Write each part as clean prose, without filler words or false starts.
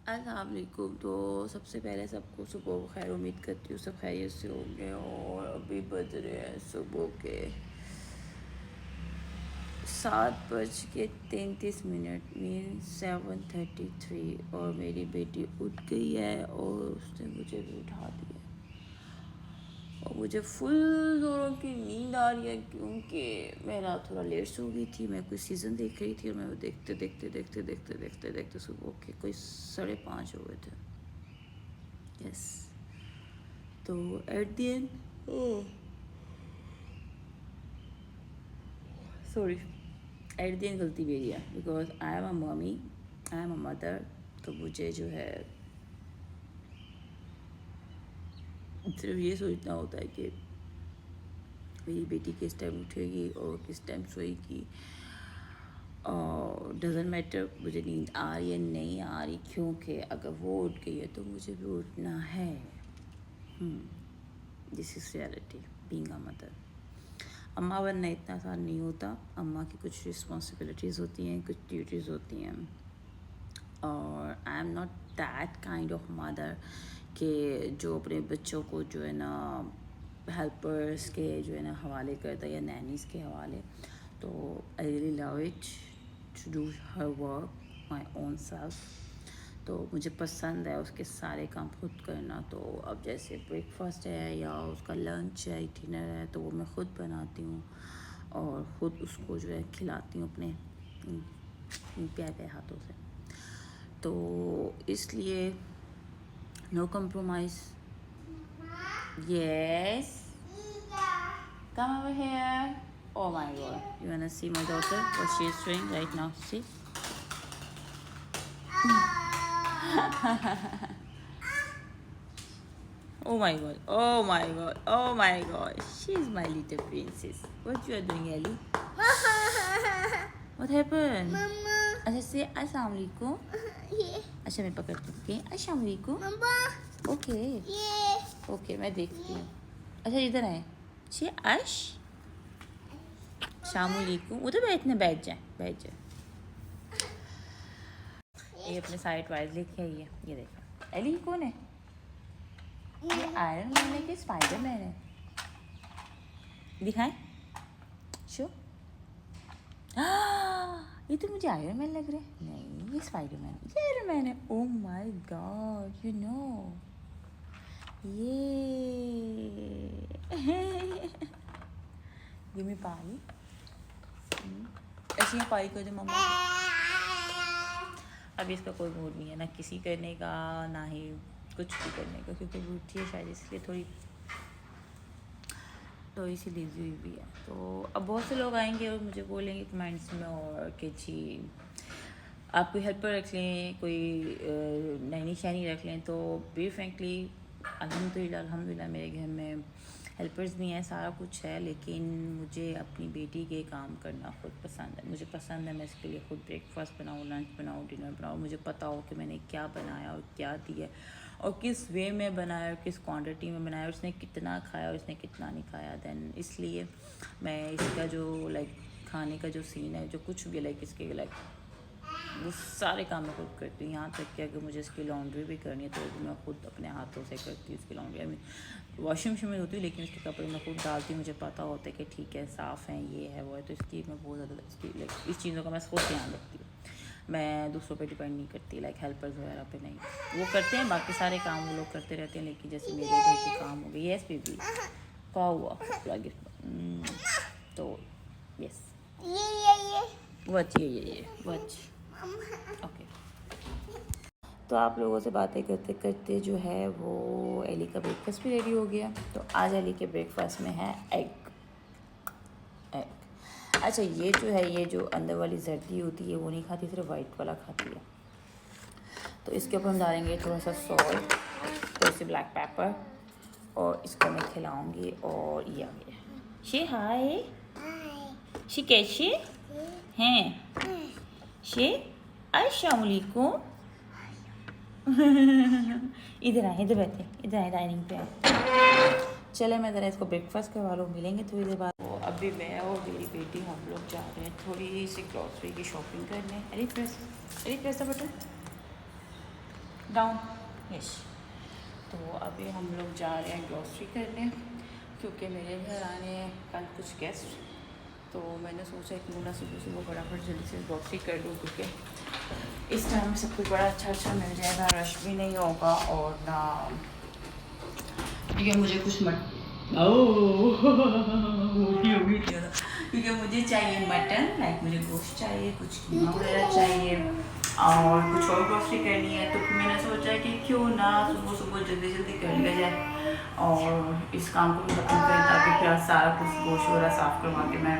अस्सलाम वालेकुम। तो सबसे पहले सबको सुबह खैर, उम्मीद करती हूँ सब खैरियत से होंगे। और अभी बज रहे हैं सुबह के 7:33 मीन 7:33 और मेरी बेटी उठ गई है और उसने मुझे भी उठा दिया और मुझे फुल जोरों की नींद आ रही है क्योंकि मैं रात थोड़ा लेट सो गई थी। मैं कोई सीज़न देख रही थी और मैं वो देखते देखते देखते देखते देखते देखते सुबह के कोई 5:30 हो गए थे। यस, तो at the end sorry, at the end गलती मेरी है because I am a mummy, I am a mother. तो मुझे जो है सिर्फ ये सोचना होता है कि मेरी बेटी किस टाइम उठेगी और किस टाइम सोएगी। और डजेंट मैटर मुझे नींद आ रही है नहीं आ रही, क्योंकि अगर वो उठ गई है तो मुझे भी उठना है। This is reality being a mother. अम्मा बनना इतना आसान नहीं होता। अम्मा की कुछ रिस्पॉन्सिबिलिटीज़ होती हैं, कुछ ड्यूटीज़ होती हैं। और I am not that kind of mother कि जो अपने बच्चों को जो है ना हेल्पर्स के जो है ना हवाले करता है या नैनीज़ के हवाले। तो I really love it to do her work my own self. तो मुझे पसंद है उसके सारे काम खुद करना। तो अब जैसे ब्रेकफास्ट है या उसका लंच है, डिनर है, तो वो मैं ख़ुद बनाती हूँ और ख़ुद उसको जो है खिलाती हूँ अपने प्यारे प्यारे हाथों से। तो इसलिए no compromise. Yes, come over here. Oh my god, you wanna see my daughter, what she's doing right now? See. Oh my god, oh my god, oh my god, she's my little princess. What you are doing, Ellie? What happened? Mama. अच्छा से अस्सलाम वालेकुम। ये अच्छा मैं पकड़ती हूँ। Okay, अस्सलाम वालेकुम। मम्मा ओके ये ओके, मैं देखती हूँ। अच्छा इधर आए। शी अश शामुलीकुम। उधर बैठने बैठ जाए, बैठ जाए। ये अपने साइड वाइज लेके आई है। ये देखो एली कौन है? ये आयरन मैन है कि स्पाइडर मैन है? दिखाएं शो। ये तो मुझे आयरन मैन लग रहा है। नहीं, ये स्पाइडर मैन, ये आयरन मैन है। Oh my God, you know ये गिव मी पानी। ऐसी ही पाई कर दे मम्मा। अब इसका कोई मूड नहीं है ना किसी करने का, ना ही कुछ भी करने का, क्योंकि वो उठी है शायद इसलिए थोड़ी सी लेजी हुई भी है। तो अब बहुत से लोग आएंगे और मुझे बोलेंगे कमेंट्स में और कि जी आप कोई हेल्पर रख लें, कोई नैनी शैनी रख लें। तो बी फ्रेंकली अल्हम्दुलिल्लाह मेरे घर में हेल्पर्स भी हैं, सारा कुछ है, लेकिन मुझे अपनी बेटी के काम करना खुद पसंद है। मुझे पसंद है मैं इसके लिए खुद ब्रेकफास्ट बनाऊँ, लंच बनाऊँ, डिनर बनाऊँ। मुझे पता हो कि मैंने क्या बनाया और क्या दिया और किस वे में बनाया और किस क्वांटिटी में बनाया और उसने कितना खाया और उसने कितना नहीं खाया। दैन इसलिए मैं इसका जो खाने का जो सीन है, जो कुछ भी इसके वो सारे काम मैं खुद करती हूँ। यहाँ तक कि अगर मुझे इसकी लॉन्ड्री भी करनी है तो भी मैं खुद अपने हाथों से करती हूँ इसकी लॉन्ड्री। मैं वॉशिंग मशीन में होती हूँ लेकिन इसके कपड़े मैं खुद डालती हूँ। मुझे पता होता है कि ठीक है साफ़ है, ये है वो है। तो इसकी मैं बहुत ज़्यादा इसकी इस चीज़ों का मैं खुद ध्यान रखती हूँ। मैं दूसरों पे डिपेंड नहीं करती, हेल्पर्स वगैरह पे नहीं। वो करते हैं बाकी सारे काम, वो लोग करते रहते हैं, लेकिन जैसे मेरे घर के काम हो गए। यस बेबी, क्या हुआ? तो यस वच ये वच ओके। तो आप लोगों से बातें करते करते जो है वो एली का ब्रेकफास्ट भी रेडी हो गया। तो आज एली के ब्रेकफास्ट में है एग। अच्छा ये जो है, ये जो अंदर वाली जर्दी होती है वो नहीं खाती, सिर्फ वाइट वाला खाती है। तो इसके ऊपर हम डालेंगे थोड़ा सा सॉल्ट, थोड़ी सी ब्लैक पेपर और इसको मैं खिलाऊंगी। और ये आ गया शी। हाय शी, कैसे हैं शी? अस्सलाम वालेकुम। इधर आए, इधर बैठे, इधर आए, डाइनिंग पे आए। चले मैं ज़रा इसको ब्रेकफास्ट करवा लूँ, मिलेंगे थोड़ी देर बाद। तो अभी मैं और मेरी बेटी हम लोग जा रहे हैं थोड़ी सी ग्रॉसरी की शॉपिंग करने। अरे press the button. Down, yes. तो अभी हम लोग जा रहे हैं ग्रॉसरी करने, क्योंकि मेरे घर आने हैं कल कुछ गेस्ट। तो मैंने सोचा क्यों ना सुबह सुबह फटाफट जल्दी से ग्रॉसरी कर लूँ, क्योंकि इस टाइम में सब कुछ बड़ा अच्छा मिल जाएगा, रश भी नहीं होगा और ना, क्योंकि मुझे कुछ क्योंकि मुझे चाहिए मटन, लाइक मुझे गोश्त चाहिए, कुछ कीमा वगैरह चाहिए और कुछ और ग्रॉसरी करनी है। तो फिर मैंने सोचा कि क्यों ना सुबह सुबह जल्दी जल्दी कर लिया जाए और इस काम को भी खत्म करें, ताकि फिर सारा कुछ गोश्त वगैरह साफ़ करवा के मैं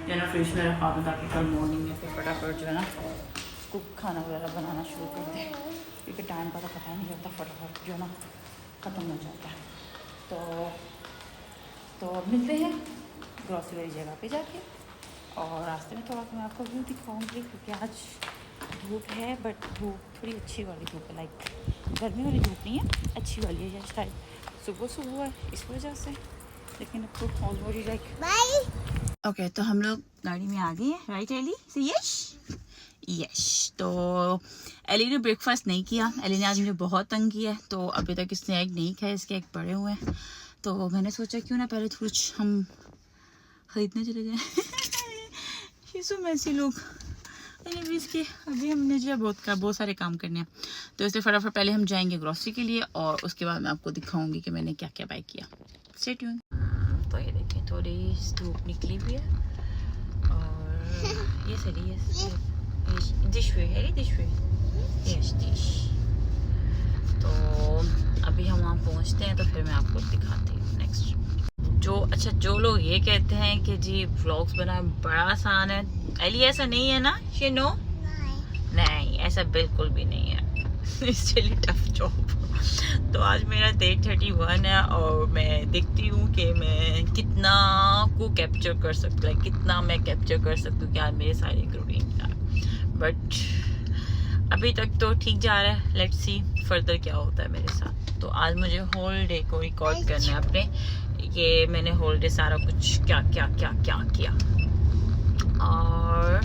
जो है ना फ्रिज में रखा दूँ, ताकि कल मॉर्निंग में फिर फटाफट जो है ना कुक खाना वगैरह बनाना शुरू कर दें, क्योंकि टाइम का तो पता नहीं चलता, फटाफट जो है ना ख़त्म हो जाता है। तो अब मिलते हैं ग्रॉसरी वाली जगह पे जाके, और रास्ते में थोड़ा सा मैं आपको व्यू दिखाऊंगी, क्योंकि आज धूप है, बट धूप थोड़ी अच्छी वाली धूप है, लाइक गर्मी वाली धूप नहीं है, अच्छी वाली है, शायद सुबह सुबह है इस वजह से, लेकिन अब तो ऑलरेडी लाइक ओके। तो हम लोग गाड़ी में आ गए हैं, राइट एली? से यस। तो एली ने ब्रेकफास्ट नहीं किया, एली ने आज मुझे बहुत तंग किया है, तो अभी तक इसने एग नहीं खाया, इसके एग पड़े हुए हैं। तो मैंने सोचा क्यों ना पहले कुछ हम ख़रीदने चले जाएं। ये सो मैसी लोग इसके अभी हमने जो बहुत सारे काम करने हैं, तो इसलिए फटाफट पहले हम जाएंगे ग्रॉसरी के लिए, और उसके बाद मैं आपको दिखाऊंगी कि मैंने क्या क्या बाय किया। Stay tune. तो ये देखें, थोड़ी धूप निकली हुई है, और ये सही है डिश है डिश। तो अभी हम वहाँ पहुँचते हैं, तो फिर मैं आपको दिखाती हूँ नेक्स्ट। जो लोग ये कहते हैं कि जी व्लॉग्स बनाना बड़ा आसान है, एली ऐसा नहीं है ना, यू नो? नहीं, ऐसा बिल्कुल भी नहीं है। It's really tough job. तो आज मेरा डे 31 है, और मैं देखती हूँ कि मैं कितना को कैप्चर कर सकती हूँ, कितना मैं कैप्चर कर सकती हूँ कि आज मेरे सारे रूटीन का, बट अभी तक तो ठीक जा रहा है। लेट्स सी फर्दर क्या होता है मेरे साथ। तो आज मुझे होल डे को रिकॉर्ड करना है अपने, ये मैंने होल डे सारा कुछ क्या किया। और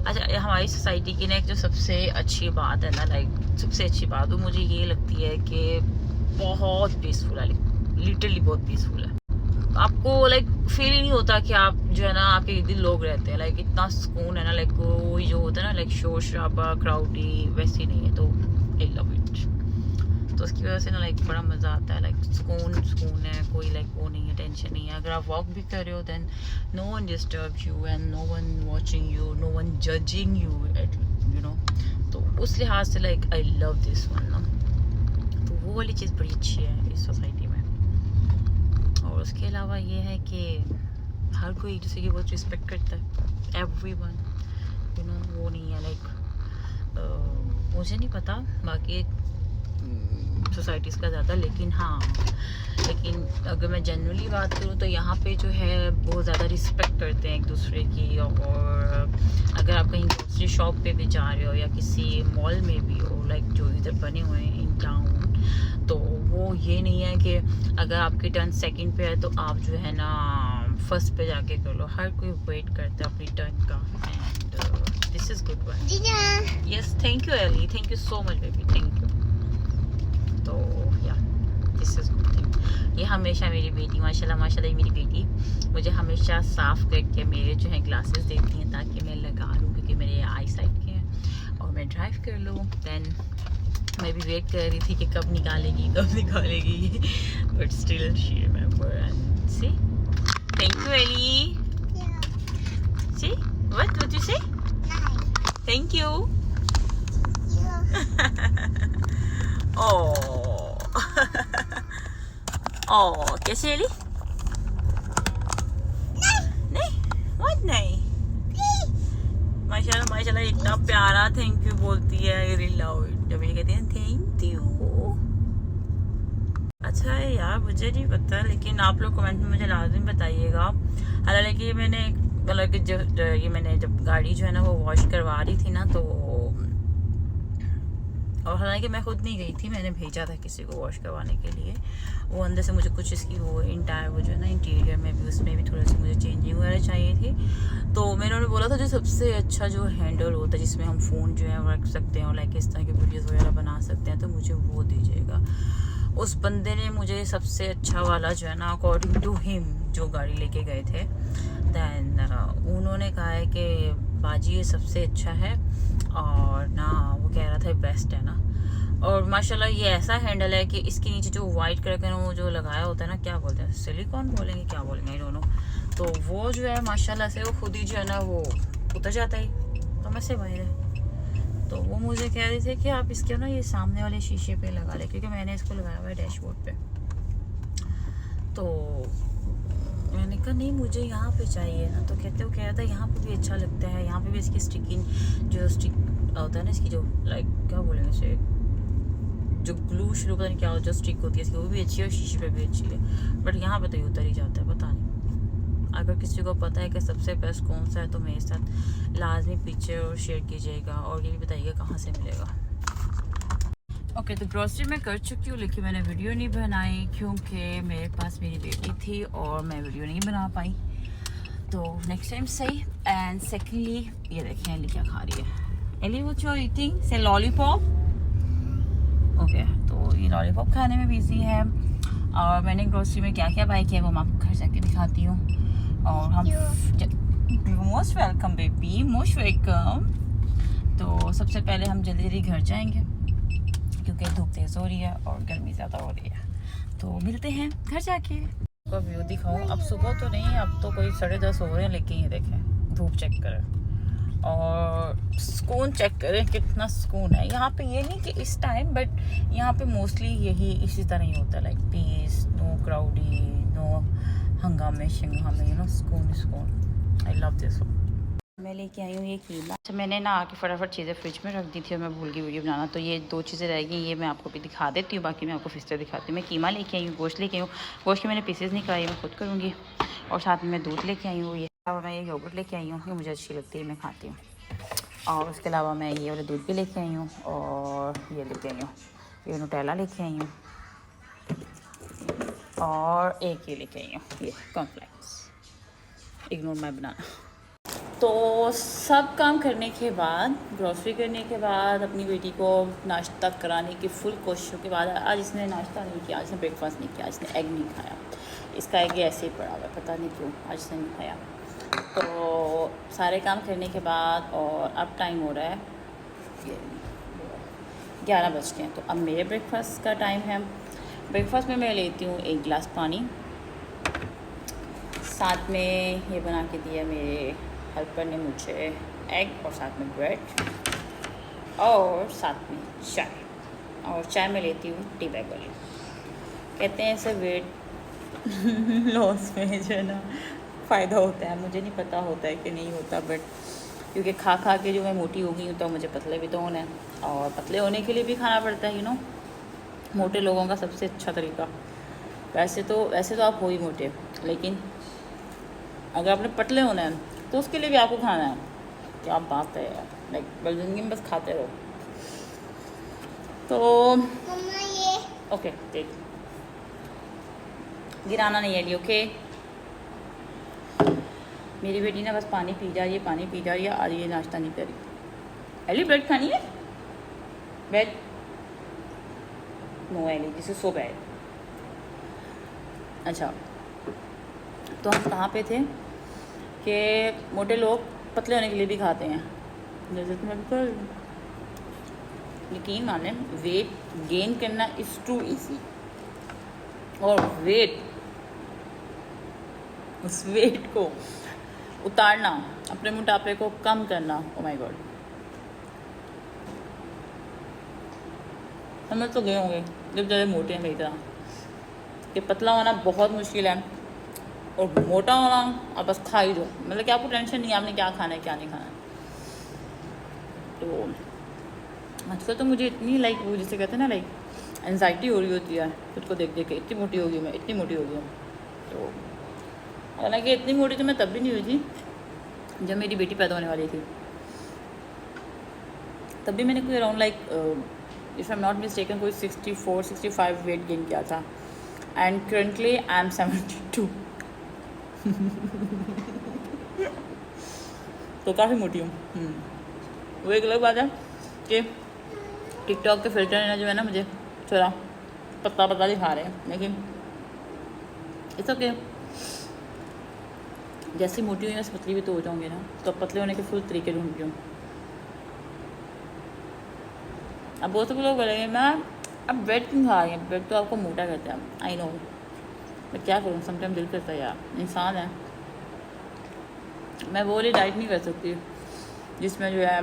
अच्छा, हमारी सोसाइटी की ना एक जो सबसे अच्छी बात है ना, लाइक सबसे अच्छी बात वो मुझे ये लगती है कि बहुत पीसफुल है, लिटरली बहुत पीसफुल है। आपको लाइक फील ही नहीं होता कि आप जो है ना आपके इधर लोग रहते हैं, लाइक इतना सुकून है ना, लाइक वो जो होता है ना, लाइक शोर शराबा क्राउडी वैसे नहीं है, तो आई लव इट। तो उसकी वजह से ना लाइक बड़ा मज़ा आता है, लाइक सुकून है, कोई लाइक वो नहीं है, टेंशन नहीं है। अगर आप वॉक भी कर रहे हो then no one disturb you and no one watching you, no one judging you you know. तो उस लिहाज से like I love this one ना, तो वो वाली चीज़ बड़ी अच्छी है इस सोसाइटी में। और उसके अलावा ये है कि हर कोई एक दूसरे की बहुत रिस्पेक्ट करता है, एवरीवन यू नो। वो नहीं है लाइक मुझे नहीं पता बाकी सोसाइटीज़ का ज़्यादा, लेकिन अगर मैं जनरली बात करूँ तो यहाँ पे जो है बहुत ज़्यादा रिस्पेक्ट करते हैं एक दूसरे की। और अगर आप कहीं ग्रोसरी शॉप पे भी जा रहे हो या किसी मॉल में भी हो, लाइक जो इधर बने हुए हैं इन टाउन, तो वो ये नहीं है कि अगर आपकी टर्न सेकंड पे है तो आप जो है ना फर्स्ट पे जाके कर लो। हर कोई वेट करता है अपनी टर्न का, and this is good one. Yes, thank you Ellie, thank you so much baby, thank you. तो या दिस इज़ गुड थिंग। ये हमेशा मेरी बेटी माशाल्लाह मेरी बेटी मुझे हमेशा साफ़ करके मेरे जो है ग्लासेस देती हैं, ताकि मैं लगा लूँ, क्योंकि मेरे आई साइड के हैं, और मैं ड्राइव कर लूँ। दैन मैं भी वेट कर रही थी कि कब निकालेगी but still she remember and see thank you Ellie. See what you say? Thank you. ओ कैसे एली? नहीं व्हाट नहीं, माशाल्लाह इतना प्यारा थैंक यू बोलती है, आई रियली लव इट जब ये कहते हैं थैंक यू। अच्छा है यार, मुझे नहीं पता, लेकिन आप लोग कमेंट में मुझे लाजिम बताइएगा। हालांकि मैंने जब गाड़ी जो है ना वो वॉश करवा रही थी ना, तो और हालांकि मैं खुद नहीं गई थी, मैंने भेजा था किसी को वॉश करवाने के लिए। वो अंदर से मुझे कुछ इसकी वो इंटायर वो जो है ना इंटीरियर में भी उसमें भी थोड़ी सी मुझे चेंजिंग वगैरह चाहिए थी। तो मैंने उन्हें बोला था जो सबसे अच्छा जो हैंडल होता है जिसमें हम फ़ोन जो है रख सकते हैं और लाइक इस तरह की वीडियोज़ वगैरह बना सकते सकते हैं तो मुझे वो दीजिएगा। उस बंदे ने मुझे सबसे अच्छा वाला जो है ना, अकॉर्डिंग टू हिम, जो गाड़ी लेके गए थे, दैन उन्होंने कहा है कि बाजी ये सबसे अच्छा है, और ना वो कह रहा था बेस्ट है ना। और माशाल्लाह ये ऐसा हैंडल है कि इसके नीचे जो वाइट कलर का वो जो लगाया होता है ना, क्या बोलते हैं, सिलिकॉन बोलेंगे क्या बोलेंगे दोनों, तो वो जो है माशाल्लाह से वो खुद ही जो है ना वो उतर जाता है, समझ से बाहर है। तो वो मुझे कह रहे थे कि आप इसके ना ये सामने वाले शीशे पे लगा ले, क्योंकि मैंने इसको लगाया हुआ है डैशबोर्ड पे। तो मैंने कहा नहीं मुझे यहाँ पे चाहिए ना, तो कहते वो कह रहा था यहाँ पे भी अच्छा लगता है, यहाँ पे भी इसकी स्टिकिंग जो स्टिक होता है ना इसकी, जो लाइक क्या बोलेंगे इसे, जो ग्लू शुरू पता नहीं क्या जो स्टिक होती है इसकी, वो भी अच्छी है और शीशे पे भी अच्छी है, बट यहाँ पे तो ये उतर ही जाता है, पता नहीं। अगर किसी को पता है कि सबसे बेस्ट कौन सा है तो मेरे साथ लाजमी पिक्चर और शेयर कीजिएगा, और ये भी बताइएगा कहाँ से मिलेगा। ओके, तो ग्रॉसरी मैं कर चुकी हूँ, लेकिन मैंने वीडियो नहीं बनाई क्योंकि मेरे पास मेरी बेटी थी और मैं वीडियो नहीं बना पाई, तो नेक्स्ट टाइम सही। एंड सेकेंडली ये देखें एली क्या खा रही है। Ellie what you are eating? Say lollipop. Okay, तो ये लॉलीपॉप खाने में बिजी है, और मैंने ग्रॉसरी में क्या क्या बाई किया वो मैं आपको घर जाके दिखाती हूँ। और हम most welcome baby, most welcome. तो सबसे पहले हम जल्दी जल्दी घर जाएंगे क्योंकि धूप तेज़ हो रही है और गर्मी ज़्यादा हो रही है, तो मिलते हैं घर जाके। आपका व्यू दिखाऊँ, अब सुबह तो नहीं, अब तो कोई 10:30 हो रहे हैं, लेकिन ये देखें धूप चेक करें और सुकून चेक करें, कितना सुकून है यहाँ पे। ये नहीं कि इस टाइम, बट यहाँ पे मोस्टली यही इसी तरह ही होता है, like peace, no crowdy, no हंगामे शिंगामे, यू नो, सुकून सुकून। I love this. मैं लेके आई हूँ ये कीमा। अच्छा, मैंने ना आके फटाफट चीज़ें फ्रिज में रख दी थी और मैं भूल गई वीडियो बनाना, तो ये 2 चीज़ें रहेगी, ये मैं आपको भी दिखा देती हूँ, बाकी मैं आपको फिर से दिखाती हूँ। मैं कीमा लेके आई हूँ, गोश्त लेके आई हूँ, गोश्त के मैंने पीसेस नहीं कराई, मैं खुद करूँगी, और साथ में मैं दूध लेके आई हूँ, ये और मैं ये योगर्ट लेके आई हूँ, ये मुझे अच्छी लगती है, मैं खाती हूँ। और उसके अलावा मैं ये वाला दूध भी लेके आई हूँ, और ये लेके आई हूँ, ये न्यूटेला लेके आई हूँ, और एक ये लेके आई हूँ, ये कॉर्नफ्लेक्स, इग्नोर माय बनाना। तो सब काम करने के बाद, ग्रॉसरी करने के बाद, अपनी बेटी को नाश्ता कराने की फुल कोशिशों के बाद, आज इसने नाश्ता नहीं किया, आज इसने ब्रेकफास्ट नहीं किया, आज इसने एग नहीं खाया, इसका एग ऐसे ही पड़ा हुआ है, पता नहीं क्यों आज इसने नहीं खाया। तो सारे काम करने के बाद, और अब टाइम हो रहा है 11 बज गए हैं, तो अब मेरे ब्रेकफास्ट का टाइम है। ब्रेकफास्ट में मैं लेती हूँ 1 गिलास पानी, साथ में ये बना के दिया मेरे हेल्पर ने मुझे एग, और साथ में ब्रेड, और साथ में चाय, और चाय में लेती हूँ टी बैग वाली। कहते हैं ऐसे वेट लॉस में जो है ना फ़ायदा होता है, मुझे नहीं पता होता है कि नहीं होता, बट क्योंकि खा खा के जो मैं मोटी हो गई हूँ, तो मुझे पतले भी तो होना है, और पतले होने के लिए भी खाना पड़ता है, यू नो। मोटे लोगों का सबसे अच्छा तरीका, वैसे तो आप हो ही मोटे, लेकिन अगर आपने पतले होना है तो उसके लिए भी आपको खाना है। क्या बात है यार, लाइक ज़िंदगी में बस खाते रहो। तो ये ओके, देख गिराना नहीं है, ओके। मेरी बेटी ना बस पानी पी जा रही है, पानी पी जा रही है, आज ये नाश्ता नहीं करी। एली ब्रेड खानी है? Bread no Ellie, this is so bad. अच्छा, तो हम कहाँ पे थे कि मोटे लोग पतले होने के लिए भी खाते हैं, जैसे तुम्हें यकीन माने, वेट गेन करना इज़ टू ईजी, और उस वेट को उतारना, अपने मोटापे को कम करना, ओ माय गॉड, समझ तो गए होंगे जब ज़्यादा मोटे हैं मेरी तरह, कि पतला होना बहुत मुश्किल है, और मोटा होना आप बस खा ही दो, मतलब कि आपको टेंशन नहीं है आपने क्या खाना है क्या नहीं खाना है। तो आजकल तो मुझे इतनी लाइक वो जिसे कहते हैं ना, लाइक एनजाइटी हो रही होती है खुद को देख देख के, इतनी मोटी हो गई मैं, इतनी मोटी हो गई हूँ। तो हालांकि इतनी मोटी तो मैं तब भी नहीं हुई थी जब मेरी बेटी पैदा होने वाली थी, तब भी मैंने कोई around like if I am not mistaken कोई 64-65 वेट गेन किया था, एंड करंटली आई एम 72। तो काफ़ी मोटी हूँ। वो एक अलग बात है कि टिकटॉक के फिल्टर ने जो है ना मुझे थोड़ा पतला पतला दिखा रहे हैं, लेकिन इट्स ओके। जैसी मोटी हुई वैसे पतली भी तो हो जाऊँगी ना, तो पतले होने के फुल तरीके ढूंढती हूँ। अब बहुत से लोग बोलेंगे मैं अब ब्रेड क्यों खा रही है, ब्रेड तो आपको मोटा करता है। आई नो, मैं क्या करूँ, समटाइम दिल करता है यार, इंसान है। मैं वो वाली डाइट नहीं कर सकती जिसमें जो है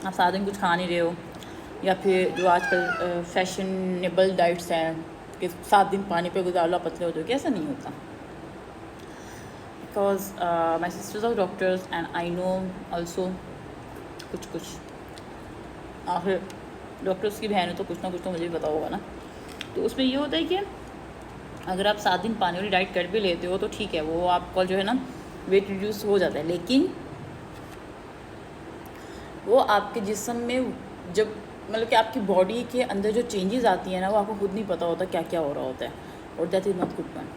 आप सारा दिन कुछ खा नहीं रहे हो, या फिर जो आजकल फैशनेबल डाइट्स हैं कि 7 दिन पानी पे गुजार लो पतले हो जाओगे। ऐसा नहीं होता, because my sisters are doctors and I know also कुछ आखिर डॉक्टर्स की बहन है तो कुछ ना कुछ तो मुझे भी पता होगा ना। तो उसमें ये होता है कि अगर आप 7 दिन पानी वाली डाइट कर भी लेते हो तो ठीक है, वो आपका जो है ना वेट रिड्यूस हो जाता है, लेकिन वो आपके जिस्म में जब मतलब कि आपकी बॉडी के अंदर जो चेंजेस आती हैं ना, वो आपको खुद नहीं पता होता क्या क्या हो रहा होता है, और that is not good one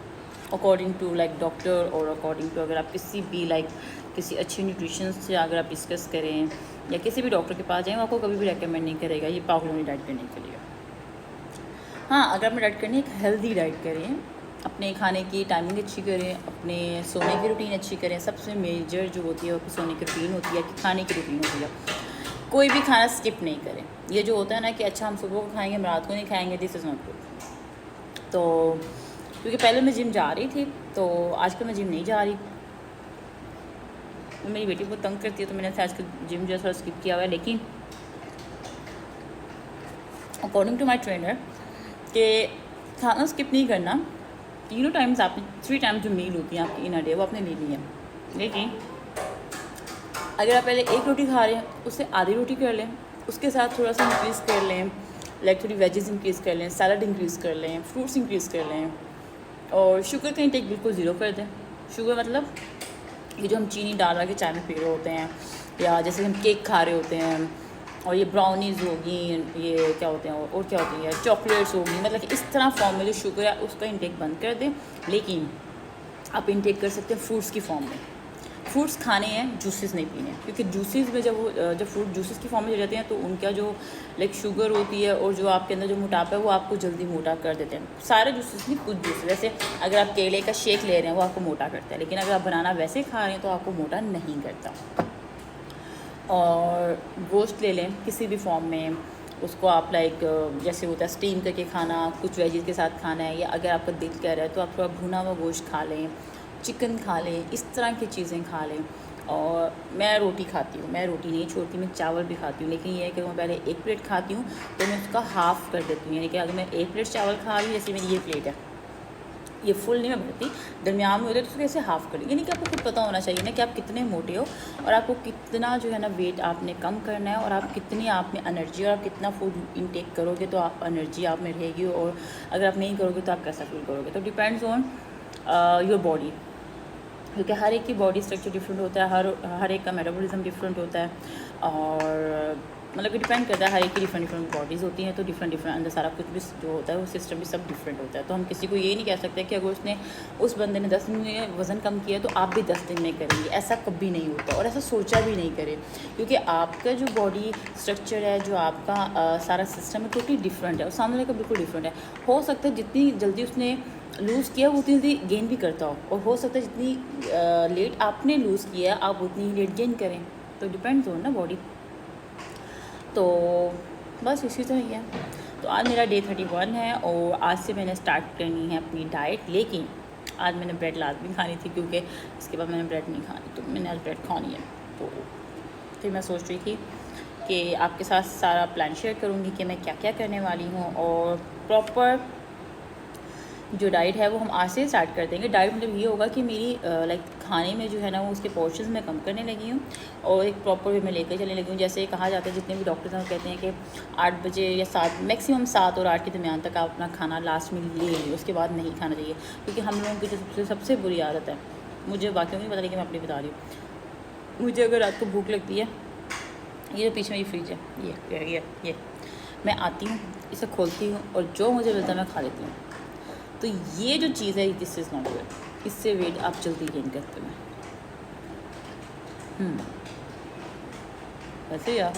according to like doctor, और अकॉर्डिंग टू अगर आप किसी भी किसी अच्छी न्यूट्रिशन से अगर आप डिस्कस करें या किसी भी डॉक्टर के पास जाएँ, वो आपको कभी भी रेकमेंड नहीं करेगा ये पागलों वाली डाइट करने के लिए। हाँ, अगर आपने डाइट करनी है, एक हेल्दी डाइट करें, अपने खाने की टाइमिंग अच्छी करें, अपने सोने की रूटीन अच्छी करें। सबसे मेजर जो होती है वो सोने की रूटीन होती है, कि खाने की रूटीन होती है। कोई भी खाना स्किप नहीं करें। ये जो होता है ना कि अच्छा हम सुबह को खाएंगे हम रात को नहीं खाएंगे, दिस इज़ नॉट गुड। तो क्योंकि पहले मैं जिम जा रही थी, तो आजकल मैं जिम नहीं जा रही। मेरी बेटी बहुत तंग करती है, तो मैंने आजकल जिम जो है थोड़ा स्किप किया हुआ है। लेकिन अकॉर्डिंग टू माई ट्रेनर कि खाना स्किप नहीं करना, 3 टाइम्स आपने 3 टाइम्स जो मील होती है आपकी इन अ डे वो आपने लेनी है। लेकिन अगर आप पहले 1 रोटी खा रहे हैं, उससे आधी रोटी कर लें, उसके साथ थोड़ा सा इंक्रीज़ कर लें, थोड़ी वेजेस इंक्रीज़ कर लें, सैलड इंक्रीज़ कर लें, फ्रूट्स इंक्रीज़ कर लें, और शुगर का इंटेक बिल्कुल ज़ीरो कर दें। शुगर मतलब ये जो हम चीनी डाल के चाय में पी रहे होते हैं, या जैसे हम केक खा रहे होते हैं, और ये ब्राउनीज़ होगी, ये क्या होते हैं और क्या होती है चॉकलेट्स होगी, मतलब कि इस तरह फॉर्म में जो शुगर है उसका इंटेक बंद कर दें। लेकिन आप इंटेक कर सकते हैं फ्रूट्स की फॉर्म में। फ्रूट्स खाने हैं, जूसेस नहीं पीने, क्योंकि जूसेस में जब फ्रूट जूसेस की फॉर्म में जाते हैं तो उनका जो शुगर होती है और जो आपके अंदर जो मोटापा है वो आपको जल्दी मोटा कर देते हैं। सारे जूसेस नहीं, कुछ जूस, जैसे अगर आप केले का शेक ले रहे हैं वो आपको मोटा करता है, लेकिन अगर आप बनाना वैसे खा रहे हैं तो आपको मोटा नहीं करता। और गोश्त ले लें किसी भी फॉर्म में, उसको आप जैसे होता है स्टीम करके खाना, कुछ वेजिस के साथ खाना है, या अगर आपका दिल कर रहा है तो आप थोड़ा भुना हुआ गोश्त खा लें, चिकन खा लें, इस तरह की चीज़ें खा लें। और मैं रोटी खाती हूँ, मैं रोटी नहीं छोड़ती, मैं चावल भी खाती हूँ, लेकिन ये है कि मैं पहले 1 प्लेट खाती हूँ तो मैं उसका हाफ़ कर देती हूँ। यानी कि अगर मैं 1 प्लेट चावल खा रही हूँ, जैसे मेरी ये प्लेट है, ये फुल नहीं मैं भरती, दरमियान में होते तो कैसे हाफ़ कर। यानी कि आपको खुद पता होना चाहिए ना कि आप कितने मोटे हो, और आपको कितना जो है ना वेट आपने कम करना है, और आप कितनी आप में एनर्जी, और आप कितना फूड इनटेक करोगे तो आप एनर्जी आप में रहेगी, और अगर आप नहीं करोगे तो आप कैसा फील करोगे। तो डिपेंड्स ऑन योर बॉडी, क्योंकि हर एक की बॉडी स्ट्रक्चर डिफरेंट होता है, हर एक का मेटाबॉलिज्म डिफरेंट होता है, और मतलब कि डिपेंड करता है, हर एक की डिफरेंट बॉडीज़ होती हैं, तो डिफरेंट अंदर सारा कुछ भी जो होता है वो सिस्टम भी सब डिफरेंट होता है। तो हम किसी को ये नहीं कह सकते कि अगर उसने उस बंदे ने 10 दिन में वज़न कम किया तो आप भी 10 दिन में करेंगे, ऐसा कभी नहीं होता, और ऐसा सोचा भी नहीं करें, क्योंकि आपका जो बॉडी स्ट्रक्चर है, जो आपका सारा सिस्टम है, टोटली डिफरेंट है, और सामने का बिल्कुल डिफरेंट है। हो सकता है जितनी जल्दी उसने लूज़ किया वो उतनी जल्दी गेन भी करता हो सकता है जितनी लेट आपने लूज़ किया आप उतनी ही लेट गेन करें। तो डिपेंड्स हो ना बॉडी। तो बस इसी तरह ही है। तो आज मेरा डे 31 है, और आज से मैंने स्टार्ट करनी है अपनी डाइट। लेकिन आज मैंने ब्रेड लाजमी खानी थी, क्योंकि इसके बाद मैंने ब्रेड नहीं खानी, तो मैंने आज ब्रेड खानी है। तो फिर मैं सोच रही थी कि आपके साथ सारा प्लान शेयर करूँगी कि मैं क्या क्या करने वाली हूँ, और प्रॉपर जो डाइट है वो हम आज से स्टार्ट कर देंगे। डाइट मतलब ये होगा कि मेरी खाने में जो है ना वो उसके पोर्शंस में कम करने लगी हूँ, और एक प्रॉपर वे में लेकर चलने लगी हूँ। जैसे कहा जाता है, जितने भी डॉक्टर्स हैं वो कहते हैं कि 8 बजे या 7, मैक्सिमम 7 और 8 के दरमियान तक आप अपना खाना लास्ट में ले लीजिए, उसके बाद नहीं खाना चाहिए, क्योंकि हम लोगों की जो सबसे बुरी आदत है, मुझे बाकियों नहीं पता, लेकिन मैं अपनी बता रही हूँ, मुझे अगर रात को भूख लगती है, ये पीछे मेरी फ्रिज है, ये मैं आती हूँ, इसे खोलती हूँ, और जो मुझे मिलता है मैं खा लेती हूँ। तो ये जो चीज़ है, दिस इज़ नॉट गुड, इससे वेट आप जल्दी गेन करते हैं। वैसे यार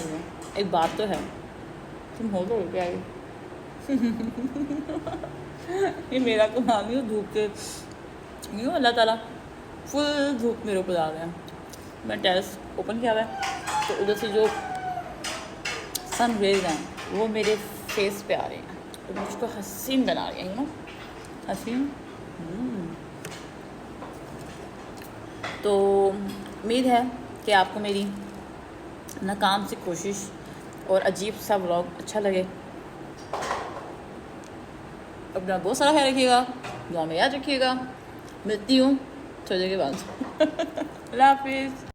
एक बात तो है, तुम हो तो क्या ये ये मेरा तो मांगी हूँ धूप से, यूँ अल्लाह ताला फुल धूप मेरे ऊपर आ गया। मैं टेरेस ओपन किया हुआ है तो उधर से जो सन रेज हैं वो मेरे फेस पे आ रहे हैं तो मुझको हसीन बना रही है, हसीन। तो उम्मीद है कि आपको मेरी नाकाम सी कोशिश और अजीब सा व्लॉग अच्छा लगे। अपना बहुत सारा ख्याल रखिएगा, दुआ में याद रखिएगा। मिलती हूँ थोड़ी देर के बाद। अल्लाह हाफिज़।